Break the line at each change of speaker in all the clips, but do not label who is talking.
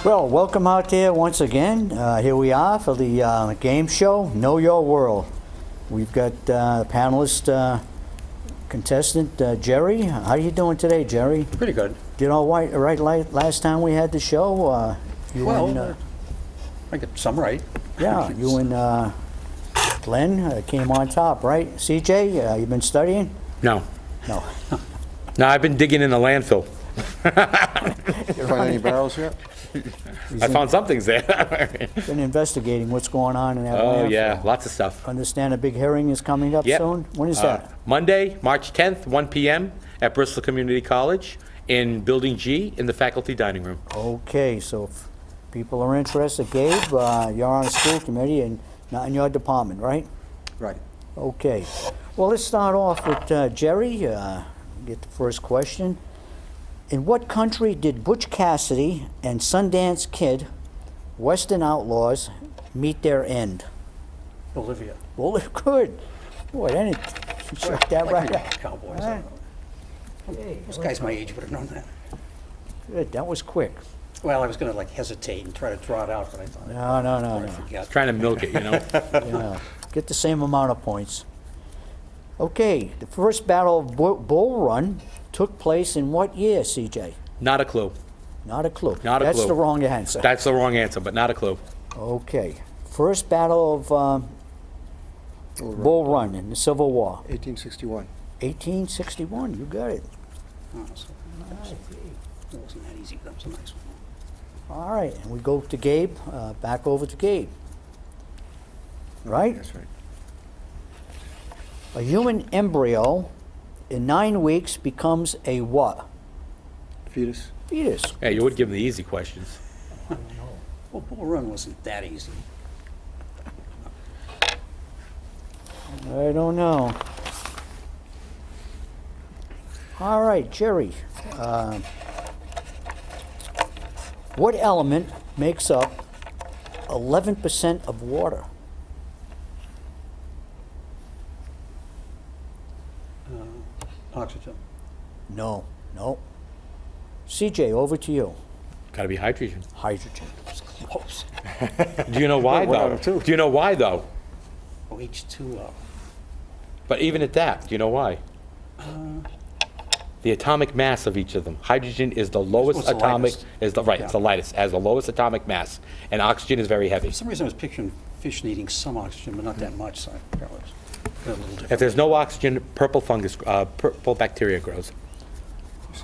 Well, welcome out there once again. Here we are for the game show, Know Your World. We've got panelist, contestant Jerry. How are you doing today, Jerry?
Pretty good.
Did all right last time we had the show?
I get some right.
Yeah, you and Glenn came on top, right? CJ, you been studying?
No.
No.
No, I've been digging in the landfill.
Find any barrels yet?
I found some things there.
Been investigating what's going on in that
Oh,
landfill.
yeah, lots of stuff.
Understand a big hearing is coming up
Yep.
soon? When is that?
Monday, March 10th, 1 p.m. at Bristol Community College in Building G in the faculty dining room.
Okay, so if people are interested, Gabe, you're on the school committee and not in your department, right?
Right.
Okay. Well, let's start off with Jerry. Get the first question. In what country did Butch Cassidy and Sundance Kid, Western Outlaws, meet their end?
Bolivia.
Well, good. Boy, then it check that right out.
Cowboys.
All right.
Those guys my age would have known that.
Good, that was quick.
Well, I was going to hesitate and try to draw it out, but I thought,
No.
I forget.
Trying to milk it, you know?
Yeah, get the same amount of points. Okay, the first Battle of Bull Run took place in what year, CJ?
Not a clue.
Not a clue.
Not a
That's
clue.
the wrong answer.
That's the wrong answer, but not a clue.
Okay, first Battle of Bull Run in the Civil War.
1861.
1861, you got it.
Oh, so it wasn't that easy, but that was a nice one.
All right, and we go to Gabe, back over to Gabe. Right?
That's right.
A human embryo in 9 weeks becomes a what?
Fetus.
Fetus.
Yeah, you would give them the easy questions.
Well, Bull Run wasn't that easy.
I don't know. All right, Jerry. What element makes up 11% of water?
Oxygen.
No. CJ, over to you.
Got to be hydrogen.
Hydrogen.
It's close.
Do you know why,
What out
though?
of two?
Do you know why, though?
Oh, H2O.
But even at that, do you know why? The atomic mass of each of them. Hydrogen is the lowest
What's the
atomic,
lightest?
it's the lightest, has the lowest atomic mass, and oxygen is very heavy.
For some reason, I was picturing fish needing some oxygen, but not that much, so I got a little different.
If there's no oxygen, purple bacteria grows.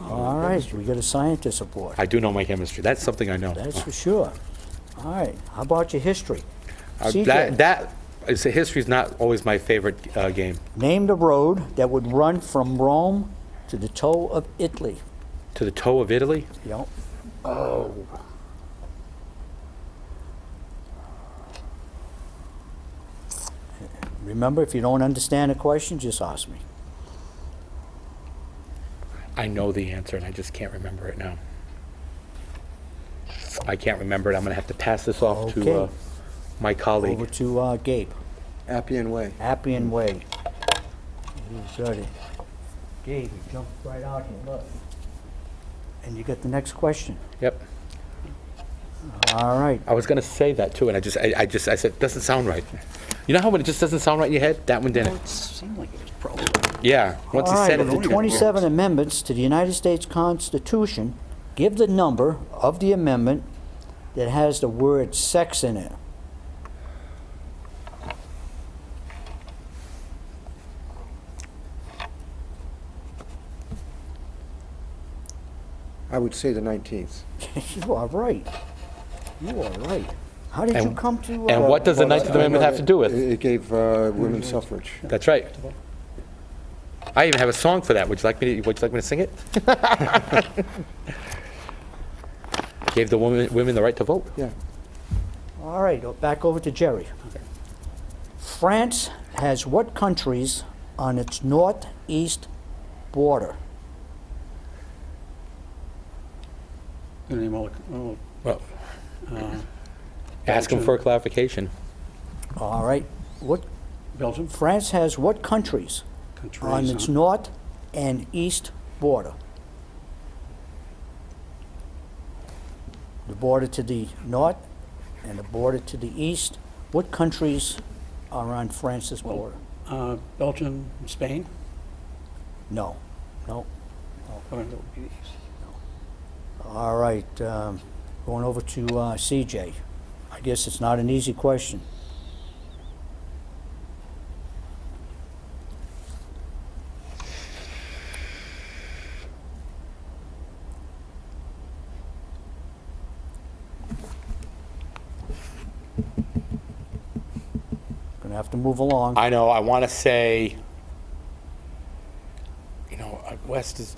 All right, we got a scientist aboard.
I do know my chemistry. That's something I know.
That's for sure. All right, how about your history? CJ,
History's not always my favorite game.
name the road that would run from Rome to the toe of Italy.
To the toe of Italy?
Yep. Remember, if you don't understand a question, just ask me.
I know the answer, and I just can't remember it now. I can't remember it. I'm going to have to pass this off to
Okay.
my colleague.
Over to Gabe.
Appian Way.
Appian Way. You got it. Gabe, you jumped right out here, look. And you got the next question.
Yep.
All right.
I was going to say that, too, and I said, doesn't sound right. You know how when it just doesn't sound right in your head? That one
Well,
didn't.
it seemed like it was probably.
Yeah. Once he
All
said
right,
it,
of the 27 amendments to the United States Constitution, give the number of the amendment that has the word sex in it.
I would say the 19th.
You are right. You are right. How did you
And-
come to...
and what does the
Well,
19th
I
Amendment
know
have to do with?
It gave women suffrage.
That's right. I even have a song for that. Would you like me to sing it? Gave the women the right to vote.
Yeah.
All right, back over to Jerry. France has what countries on its northeast border?
You name all the-
Well,
uh,
ask him for a clarification.
All right, what,
Belgium,
France has what countries
countries.
on its north and east border? the border to the north and the border to the east. What countries are on France's border?
Belgium, Spain?
No, no.
Oh, that would be the east.
All right, going over to CJ. I guess it's not an easy question. Gonna have to move along.
I know, I want to say,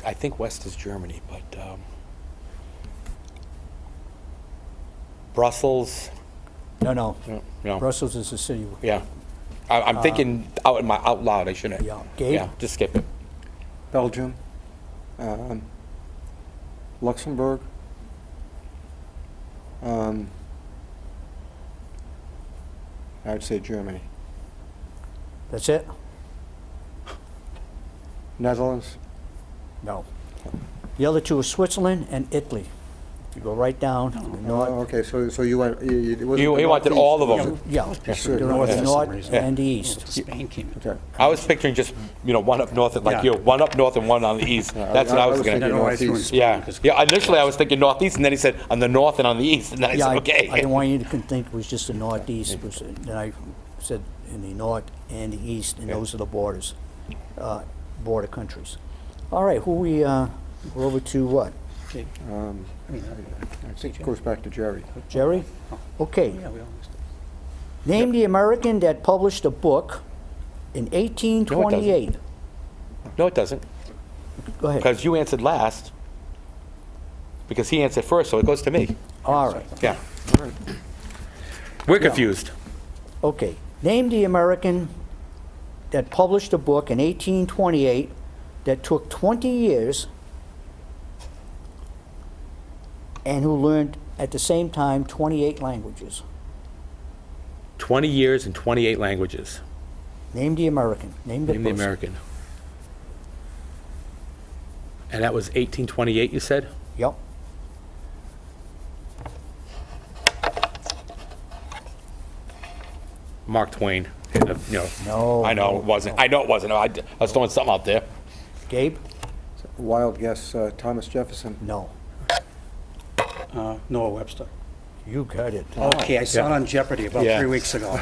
I think west is Germany, but Brussels,
No, no.
no,
Brussels is a city.
yeah. I'm thinking out loud, I shouldn't.
Yeah. Gabe?
Yeah, just skip it.
Belgium, Luxembourg, I would say Germany.
That's it?
Netherlands,
No. The other two are Switzerland and Italy. If you go right down, the
oh,
north,
okay, so you went, it wasn't
He
the
wanted
northeast,
all of
was
them.
it?
yeah,
Sure.
the
North for some
north
reason.
and the
Oh,
east.
Spain came in.
Okay.
I was picturing just, one up north, like
Yeah.
you, one up north and one on the east.
Yeah,
That's what I was
thinking
gonna.
I don't know why I threw in
northeast.
Spain,
Yeah,
'cause-
yeah. Initially, I was thinking northeast, and then he said on the north and on the east, and then I
Yeah,
said, okay.
I didn't want you to think it was just the northeast, then I said in the north and the east, and
Yeah.
those are the borders, border countries. All right, we're over to what?
Okay.
Um,
I mean,
I think it goes back to Jerry.
Jerry? Okay.
yeah, we all missed it.
Name the American that published a book in 1828.
No, it doesn't,
Go ahead.
because you answered last, because he answered first, so it goes to me.
All right.
Yeah. We're confused.
Okay. Name the American that published a book in 1828 that took 20 years and who learned at the same time 28 languages.
20 years and 28 languages.
Name the American. Name the
Name the
person.
American. And that was 1828, you said?
Yep.
Mark Twain.
No,
I know
no,
it wasn't. I know it wasn't. I was throwing something out there.
Gabe?
Wild guess, Thomas Jefferson.
No.
Noah Webster.
You got it.
Okay, I saw it on Jeopardy about
Yeah.
3 weeks ago.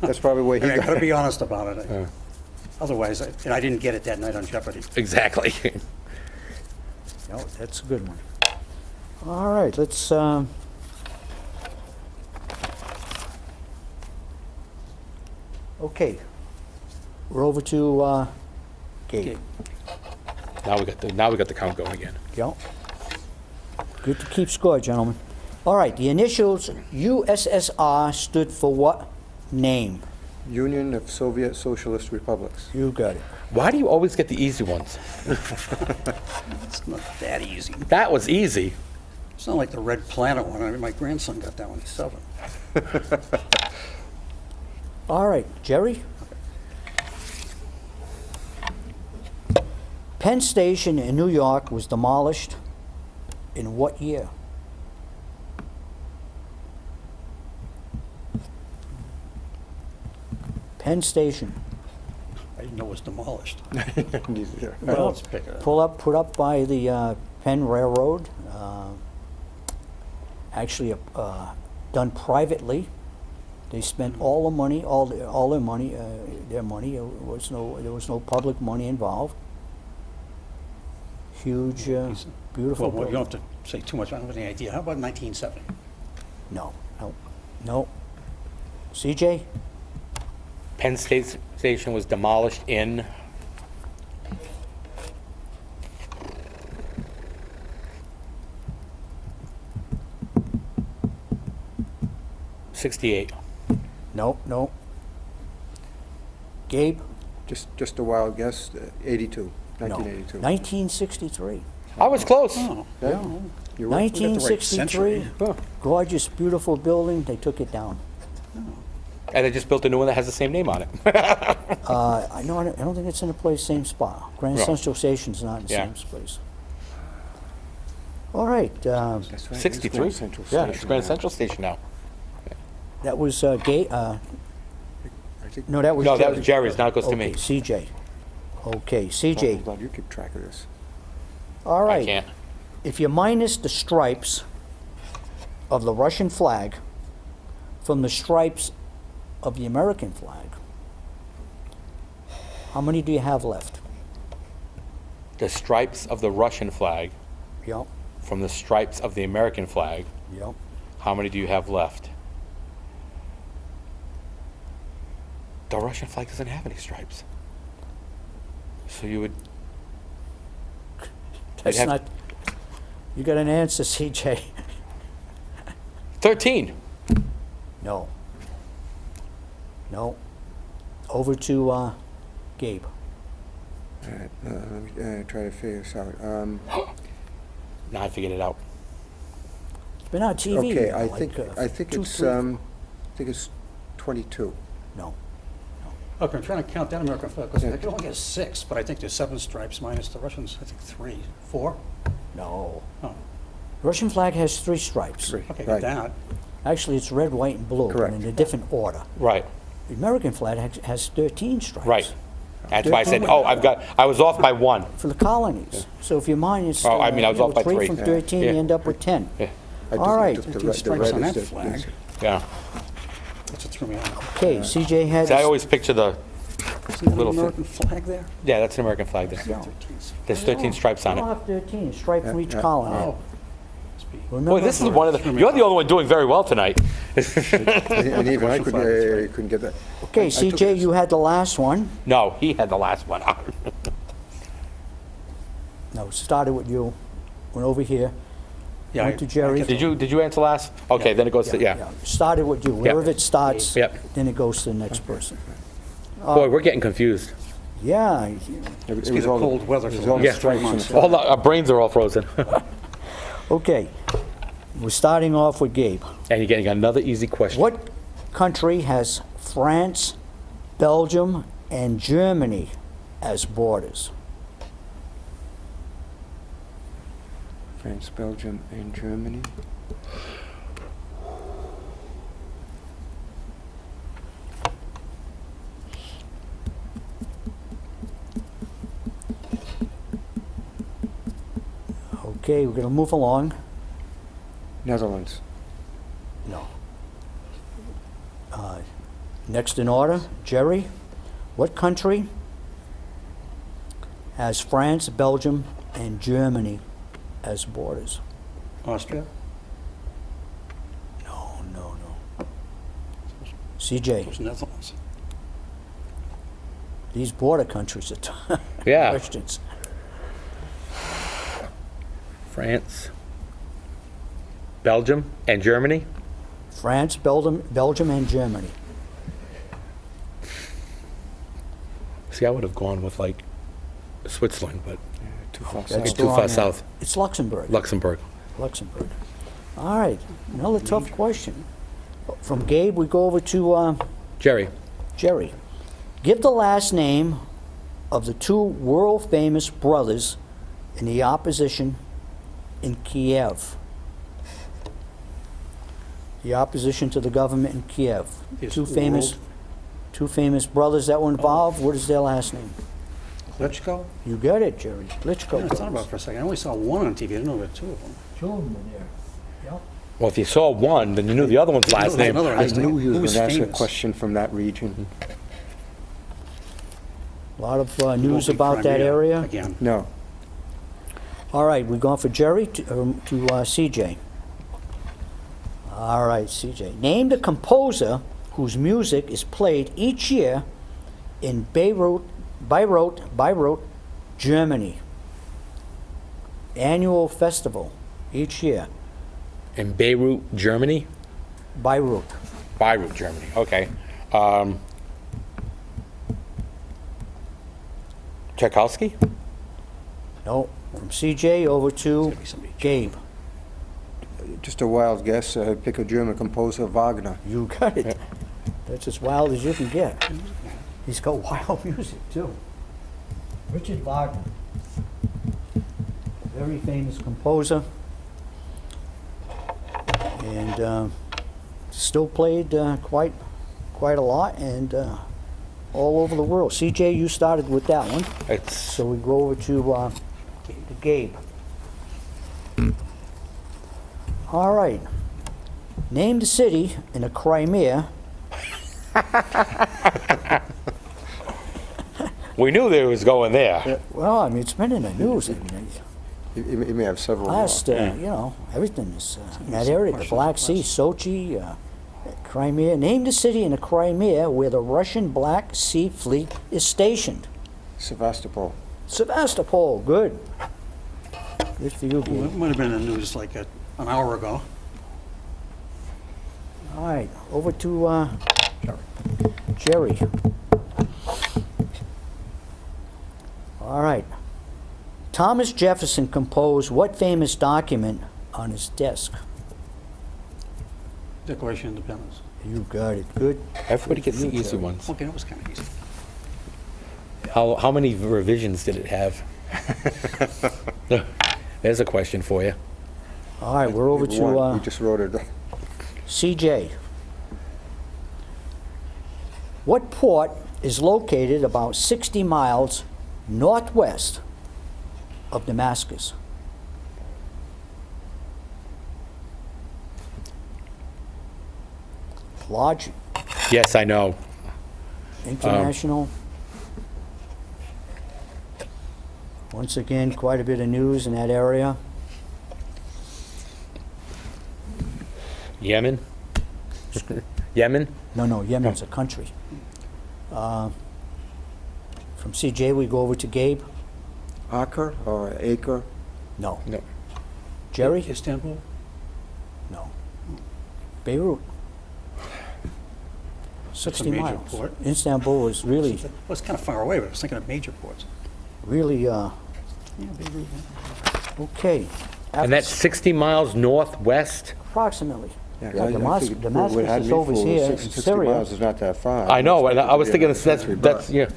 That's probably where he
I
got
gotta
it.
be honest about it. Otherwise, and I didn't get it that night on Jeopardy.
Exactly.
No, that's a good one. All right, let's, okay. We're over to, Gabe.
Okay.
Now we got the count going again.
Yep. Good to keep score, gentlemen. All right, the initials USSR stood for what name?
Union of Soviet Socialist Republics.
You got it.
Why do you always get the easy ones?
It's not that easy.
That was easy.
It's not like the Red Planet one. I mean, my grandson got that when he's 7.
All right, Jerry? Penn Station in New York was demolished in what year? Penn Station.
I didn't know it was demolished.
Neither.
Well, let's pick it up.
Put up by the Penn Railroad. Actually, done privately. They spent all the money, all their money, their money. There was no public money involved. Huge, beautiful
Well, you
building.
don't have to say too much. I don't have any idea. How about 1970?
No. CJ?
Penn Station was demolished in 68.
No. Gabe?
Just a wild guess, 82,
No.
1982.
1963.
I was close.
Oh,
Yeah, you were.
1963.
Huh.
Gorgeous, beautiful building. They took it down.
And they just built a new one that has the same name on it.
I don't think it's in the same spot. Grand
No.
Central Station's not in the
Yeah.
same place. All right,
That's right, it's
63?
Grand Central
Yeah, it's
Station
Grand
now.
Central Station now.
that was
I think-
no, that was
No, that
Jerry.
was Jerry's, now it goes to me.
Okay, CJ. Okay,
Oh,
CJ,
I'm glad you keep track of this.
all
I
right.
can't.
If you minus the stripes of the Russian flag from the stripes of the American flag, how many do you have left?
The stripes of the Russian flag
Yep,
from the stripes of the American flag,
yep.
how many do you have left? The Russian flag doesn't have any stripes. So you would,
That's
have-
not, you got an answer, CJ?
13.
No. No. Over to Gabe.
All right, let me try to figure this out.
Now I figured it out.
It's been on TV.
Okay,
you know,
I
like,
think
two,
it's,
three-
I think it's 22.
No.
Okay, I'm trying to count that American flag, because I can only get 6, but I think there's 7 stripes minus the Russians, I think 3, 4.
No.
Oh,
Russian flag has 3 stripes.
Three,
okay,
right.
got that.
Actually, it's red, white, and blue, but
Correct.
in a different order.
Right,
The American flag has 13 stripes.
right. That's why I said, oh, I was off by 1.
For the colonies. So if you minus,
Oh, I mean, I was off by 3.
3 from 13,
Yeah.
you end up with 10.
Yeah,
I just
All right.
took the
13
red- the
stripes
red
on
is
that
the-
flag.
yeah.
That's what threw me off.
Okay, CJ had.
See, I always picture the,
Isn't there an
Little
American flag there?
yeah, that's an American flag there.
Yeah.
There's 13 stripes on
I
it.
don't have 13, stripe for each
Yeah.
colony.
Oh. Must be-
Remember?
Boy, this is one of the, you're the only one doing very well tonight.
And even I couldn't get that.
Okay,
I took
CJ,
it.
you had the last one.
No, he had the last one.
No, started with you, went over here,
Yeah,
went
I-
to Jerry.
I get
Did you answer last? Okay, then it goes to, yeah.
Started with you. Wherever it starts,
Yep.
then it goes to the next person.
Boy, we're getting confused.
Yeah,
It
It's
was
the
all
cold weather
it
for
was
the
all the
Yeah.
last 3
stripes and
months.
All our brains are all frozen.
okay. We're starting off with Gabe.
And you're getting another easy question.
What country has France, Belgium, and Germany as borders?
France, Belgium, and Germany.
Okay, we're going to move along.
Netherlands.
No. Next in order, Jerry. What country has France, Belgium, and Germany as borders?
Austria?
No. CJ,
Those Netherlands.
these border countries are tough
Yeah.
questions.
France, Belgium, and Germany.
France, Belgium, and Germany.
See, I would have gone with like Switzerland, but
Too far
That's
south.
too far
wrong
south.
It's Luxembourg.
Luxembourg.
Luxembourg. All right, another tough question. From Gabe, we go over to
Jerry.
Jerry. Give the last name of the 2 world-famous brothers in the opposition in Kiev. The opposition to the government in Kiev.
Is
Two famous brothers that were involved. What is their last name?
Klitschko?
You got it, Jerry. Klitschko.
Yeah, I thought about it for a second. I only saw one on TV. I didn't know there were 2 of them.
2 of them were there. Yep.
Well, if you saw one, then you knew the other one's last name.
Another
I
last
knew
name.
he
Who
was going to ask a
famous?
question from that region.
A lot of
Won't
news
be
about that
Crimea
area.
Again.
No.
All right, we're going for Jerry to CJ. All right, CJ. Name the composer whose music is played each year in Bayreuth, Germany. Annual festival each year.
In Beirut, Germany?
Bayreuth.
Beirut, Germany. Okay. Tchaikovsky?
No, from CJ over to
Gotta be somebody.
Gabe.
Just a wild guess. Pick a German composer, Wagner.
You got it. That's as wild as you can get. He's got wild music, too. Richard Wagner. Very famous composer. and still played quite a lot, and all over the world. CJ, you started with that one,
It's,
so we go over to Gabe. All right. Name the city in the Crimea.
we knew they was going there.
Well, I mean, it's been in the news. I mean,
He may have several more.
last, you know, everything is in that area. The Black Sea, Sochi, Crimea. Name the city in the Crimea where the Russian Black Sea Fleet is stationed.
Sevastopol.
Sevastopol. Good. Good for you,
Well, it
Gabe.
might have been in the news like an hour ago.
All right, over to Jerry. All right. Thomas Jefferson composed what famous document on his desk?
Declaration of Independence.
You got it. Good.
Everybody gets the
You,
easy
Jerry.
ones.
Okay, that was kind of easy.
How many revisions did it have? There's a question for you.
All right, we're over
We
to
just wrote it.
CJ. What port is located about 60 miles northwest of Damascus? Large
Yes, I know.
international. Once again, quite a bit of news in that area.
Yemen? Yemen?
No, Yemen's a country. From CJ, we go over to Gabe.
Acre or acre?
No.
No.
Jerry?
Istanbul?
No. Beirut. 60
major
miles.
port.
Istanbul is really,
Well, it's kind of far away, but I was thinking of major ports.
really,
Yeah, Beirut, yeah.
okay.
And that's 60 miles northwest?
Approximately.
Yeah,
Yeah,
I
Damascus-
figured
Damascus
what had
is
me
over
fooled was
here in
60
Syria.
miles is not that far.
I know, and I was thinking
It's
that's,
country,
that's,
but-
yeah.
I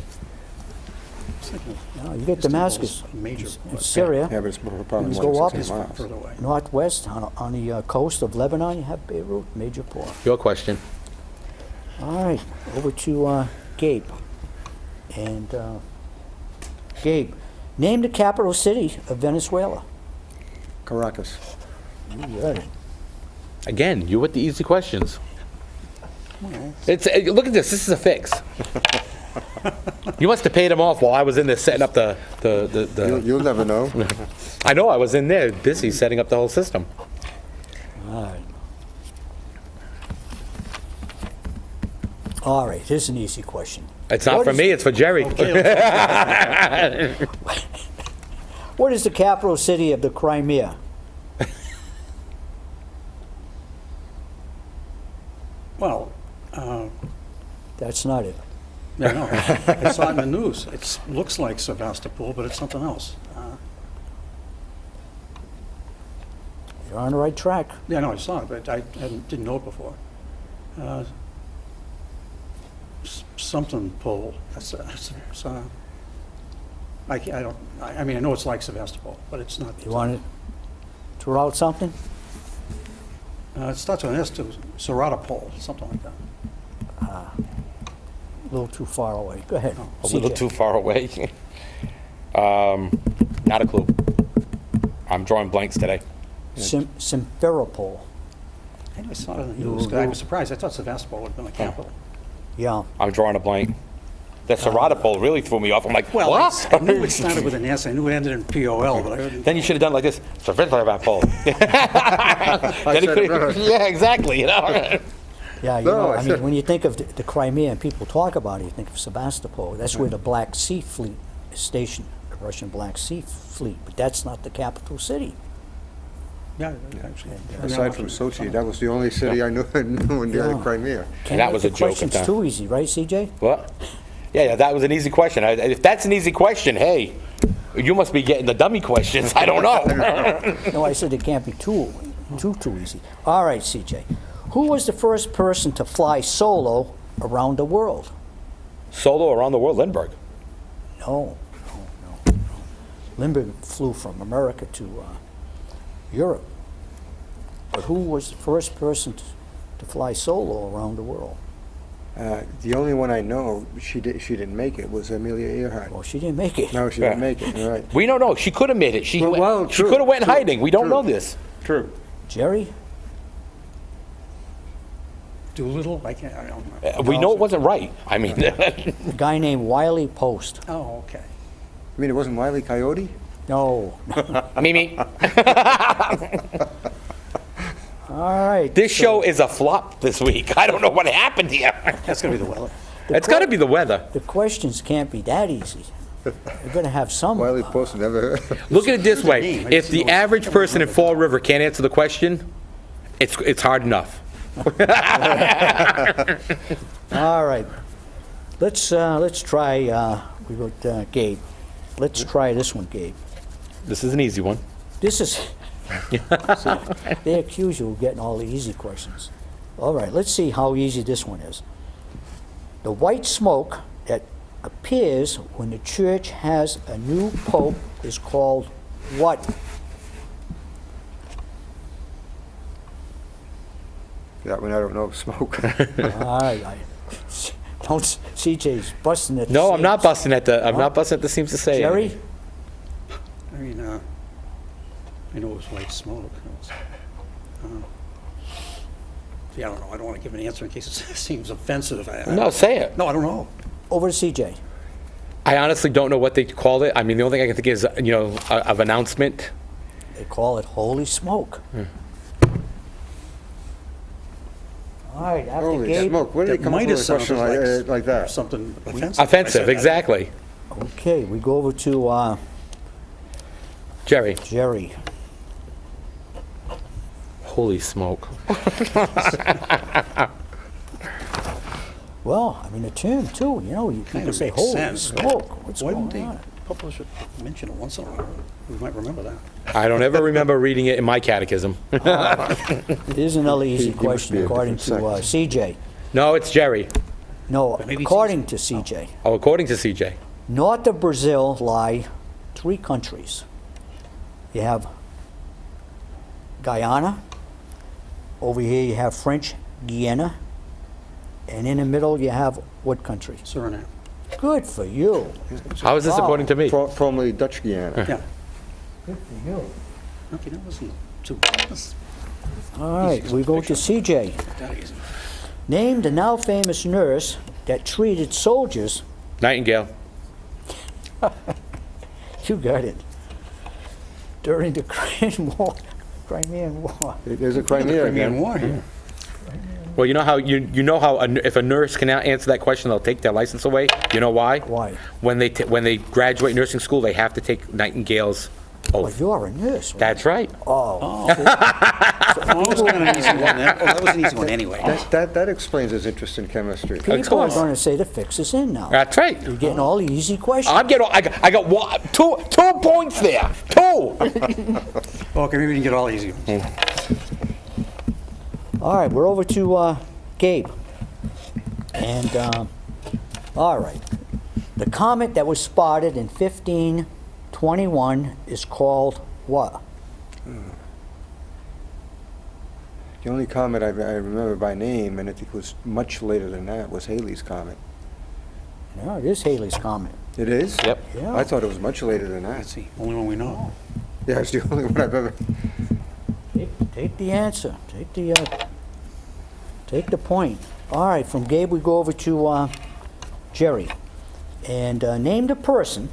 was thinking of
You get
Istanbul's
Damascus,
a major
it's
port.
Syria.
Yeah, but it's probably
You
more
go
than
up,
60
It's
miles.
further away.
Northwest, on the coast of Lebanon, you have Beirut, major port.
Your question.
All right, over to Gabe. And Gabe, name the capital city of Venezuela.
Caracas.
You got it.
Again, you with the easy questions.
Well,
It's look at this. This is a fix. You must have paid him off while I was in there setting up the.
You'll never know.
I know I was in there busy setting up the whole system.
All right. All right, here's an easy question.
It's not
What
for
is-
me. It's for Jerry.
okay,
What is the capital city of the Crimea?
well,
That's not it.
yeah, no, I saw it in the news. It looks like Sevastopol, but it's something else.
You're on the right track.
Yeah, no, I saw it, but I didn't know it before. Something pole. I mean, I know it's like Sevastopol, but it's not.
You want to throw out something?
It starts with an S too, Seratopol, something like that.
A little too far away. Go ahead.
A little
CJ.
too far away. Not a clue. I'm drawing blanks today.
Simferopol.
I know I saw it in the news, 'cause I was surprised. I thought Sevastopol would have been the capital.
Yeah.
I'm drawing a blank. The Seratopol really threw me off. I'm like,
Well,
what?
I knew it started with an S. I knew it ended in POL, but I didn't.
Then you should have done like this. Seratopol.
said it better.
Yeah, exactly. You know.
Yeah, you
No,
know,
I
I
said-
mean, when you think of the Crimea and people talk about it, you think of Sevastopol. That's where the Black Sea Fleet is stationed, the Russian Black Sea Fleet, but that's not the capital city.
Yeah, actually.
Aside from Sochi, that was the only city I knew in the
Yeah.
Crimea.
Can't
that
make
was
the
a joke at
questions
that.
too easy, right, CJ?
What? Yeah, that was an easy question. If that's an easy question, hey, you must be getting the dummy questions. I don't know.
No, I said it can't be too easy. All right, CJ. Who was the first person to fly solo around the world?
Solo around the world, Lindbergh.
No. Lindbergh flew from America to Europe. But who was the first person to fly solo around the world?
The only one I know, she didn't make it, was Amelia Earhart.
Well, she didn't make it.
No, she didn't make it, all right.
We don't know. She could have made it. She
Well,
she
true,
could have went in
true,
hiding. We don't
true.
know this.
True.
Jerry?
Doolittle? I don't know.
We know it wasn't right. I mean,
A guy named Wiley Post.
Oh, okay.
I mean, it wasn't Wile E. Coyote?
No.
Mimi,
All right.
this show is a flop this week. I don't know what happened here.
That's going to be the weather.
It's got to be the weather.
The questions can't be that easy. You're going to have some.
Wile E. Post never.
Look at it this way.
name. I
If
just
the
know-
average person in Fall River can't answer the question, it's hard enough.
All right. Let's try, we got Gabe. Let's try this one, Gabe.
This is an easy one.
This is, they accuse you of getting all the easy questions. All right, let's see how easy this one is. The white smoke that appears when the church has a new pope is called what?
That one I don't know, smoke.
All right, don't, CJ's busting at the
No, I'm not
seams.
busting at the. I'm not busting at the seams to say.
Jerry?
anything.
I mean, I know it was white smoke. Yeah, I don't know. I don't want to give an answer in case it seems offensive.
No, say it.
No, I don't know.
Over to CJ.
I honestly don't know what they called it. I mean, the only thing I can think is, of announcement.
They call it holy smoke. All right, after
Holy
Gabe.
smoke, where did
That
they come up
might
with
have
a question
sounded
like that?
something offensive. I
Offensive,
said that.
exactly.
Okay, we go over to
Jerry.
Jerry.
Holy smoke.
Well, I mean, the term too, you know, you
Kind
people
of
say,
makes
holy
sense.
smoke, what's
Why
going
didn't they
on?
publish it, mention it once in a while? We might remember that.
I don't ever remember reading it in my catechism.
Here's another easy
He must
question
be a
according to
different
CJ.
No, it's Jerry.
No,
But maybe it's
according to CJ.
Oh, according to CJ.
North of Brazil lie 3 countries. You have Guyana, over here you have French Guiana, and in the middle you have what country?
Suriname.
Good for you.
How is this according to me?
Formerly Dutch Guiana.
Yeah.
Good for you.
Okay, that wasn't too bad.
All right, we go to CJ.
That easy.
Name the now famous nurse that treated soldiers.
Nightingale.
You got it. During the Crimean War.
There's a Crimea
Crimean
again.
War here.
Well, you know how if a nurse cannot answer that question, they'll take their license away. You know why?
Why?
When they graduate nursing school, they have to take Nightingale's
Well,
oath.
you're a nurse. Right?
That's right.
Oh,
That was kind of an easy one then. Oh, that was an easy one anyway.
That explains his interest in chemistry.
people are
course.
going to say the fix is in now.
That's right.
You're getting all the easy questions.
I got two points there. 2.
Okay, maybe we can get all easy ones.
All right, we're over to Gabe. And, all right. The comet that was spotted in 1521 is called what?
The only comet I remember by name, and I think it was much later than that, was Halley's Comet.
No, it is Halley's Comet.
It is?
Yep.
Yeah.
I thought it was much later than
Let's
that.
see, only one we know.
Yeah, it's the only one I've ever...
Take the answer. Take the point. All right, from Gabe we go over to Jerry. And name the person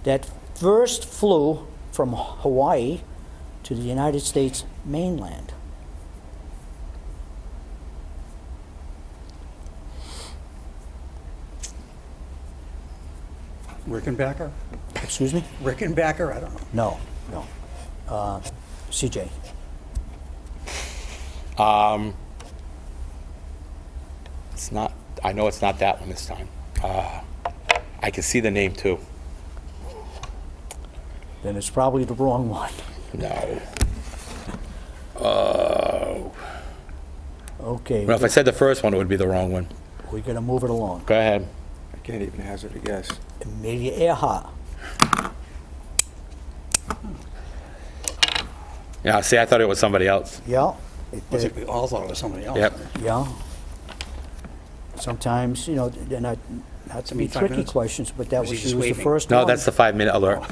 that first flew from Hawaii to the United States mainland.
Rickenbacker?
Excuse me?
Rickenbacker? I don't know.
No. CJ.
It's not. I know it's not that one this time. I can see the name too.
Then it's probably the wrong one.
No. Oh.
Okay,
Well, if I said the first one, it would be the wrong one.
we're going to move it along.
Go ahead.
I can't even hazard a guess.
Amelia Earhart.
Yeah, see, I thought it was somebody else.
Yeah.
I think we all thought it was somebody else.
Yep.
Yeah. Sometimes, you know, they're not to be
5
tricky
minutes?
questions, but that
Was he
was,
just
she was the
waving?
first one.
No, that's the 5-minute alert.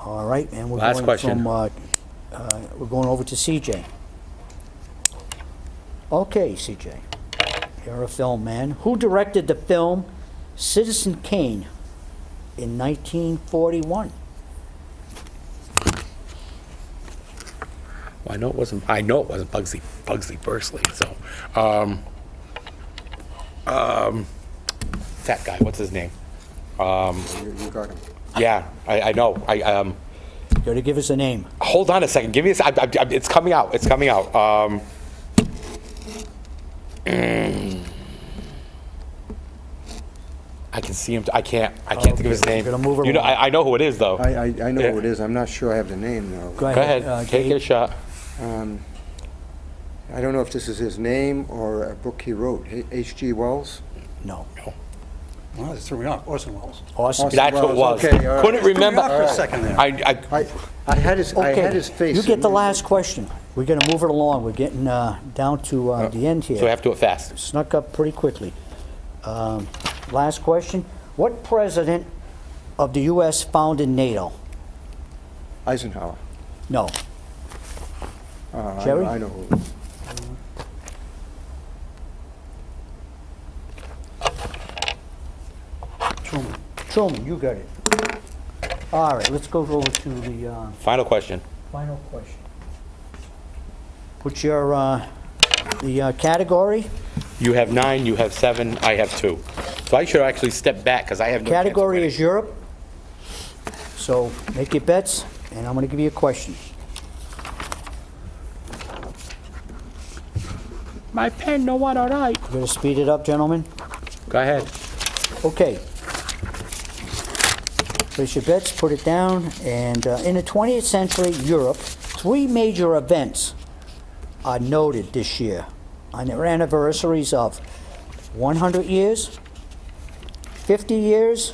All right, and we're
Last
going
question.
from, we're going over to CJ. Okay, CJ, you're a film man. Who directed the film Citizen Kane in 1941?
Well, I know it wasn't Pugsley Bursley, so, that guy, what's his name?
You got him.
Yeah, I know,
You gotta give us a name.
hold on a second, give me a it's coming out, I can see him, I can't think of his
Okay,
name.
we're gonna move it
You know,
along.
I know who it is, though.
I know
Yeah.
who it is. I'm not sure I have the name, though.
Go
Go ahead, take
Gabe.
a shot.
I don't know if this is his name or a book he wrote. H.G. Wells?
No.
Well, it threw me off. Orson Welles.
Awesome.
That's what it was.
Okay, all right.
Couldn't remember.
For a second there.
I had his face.
You get the last question. We're gonna move it along. We're getting down to the end here.
So we have to do it fast.
Snuck up pretty quickly. Last question. What president of the U.S. founded NATO?
Eisenhower.
No.
I
Jerry?
know who.
Truman.
Truman, you got it. All right, let's go over to the
Final question.
final question. What's your, the category?
You have 9, you have 7, I have 2. So I should actually step back, because I have no chance of
Category
winning.
is Europe. So make your bets, and I'm gonna give you a question.
My pen, no one, all right.
We're gonna speed it up, gentlemen.
Go ahead.
Okay. Place your bets, put it down, and in the 20th century Europe, 3 major events are noted this year on their anniversaries of 100 years, 50 years,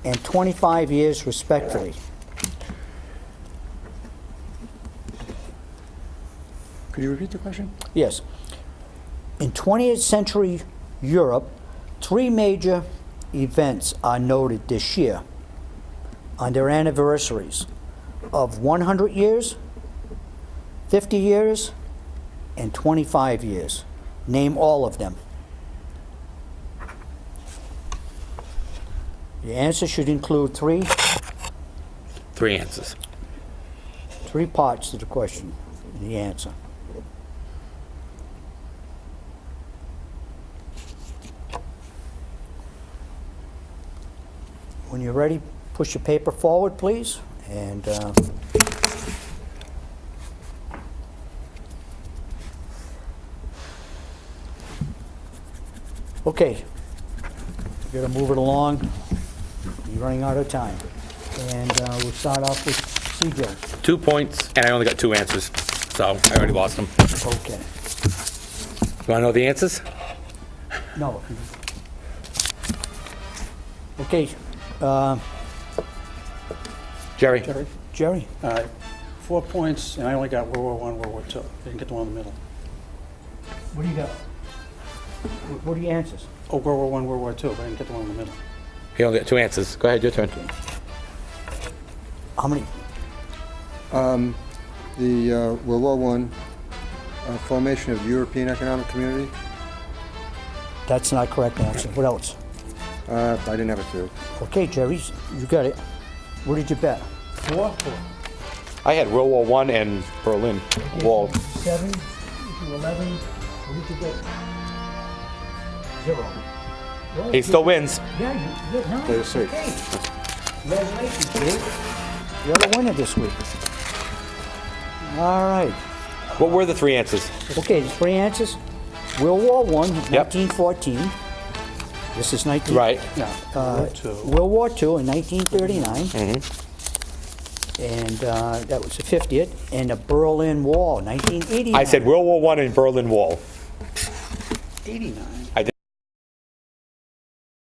and 25 years respectively.
Could you repeat the question?
Yes. In 20th century Europe, 3 major events are noted this year on their anniversaries of 100 years, 50 years, and 25 years. Name all of them. The answer should include 3
answers.
parts to the question, the answer. When you're ready, push your paper forward, please, and okay, we're gonna move it along. You're running out of time, and we'll start off with CJ.
2 points, and I only got 2 answers. So I already lost them.
Okay.
You want to know the answers?
No. Okay,
Jerry?
Jerry.
4 points, and I only got World War I, World War II. Didn't get the one in the middle.
What do you got? What are your answers?
Oh, World War I, World War II, but I didn't get the one in the middle.
He only got 2 answers. Go ahead, your turn.
How many?
The World War I, formation of the European Economic Community.
That's not correct answer. What else?
I didn't have a 2.
Okay, Jerry, you got it. What did you bet? 4?
I had World War I and Berlin Wall.
7 to 11. What did you bet? 0. Well,
He still wins.
Yeah, you did, huh?
Play it safe.
Okay. Congratulations, Dave. You're the winner this week. All right.
What were the 3 answers?
Okay, the 3 answers. World War I, 1914. This is 19...
Right.
Yeah, World War II.
World War II in 1939. And that was the 50th. And the Berlin Wall, 1989.
I said World War I and Berlin Wall.
89.
I did.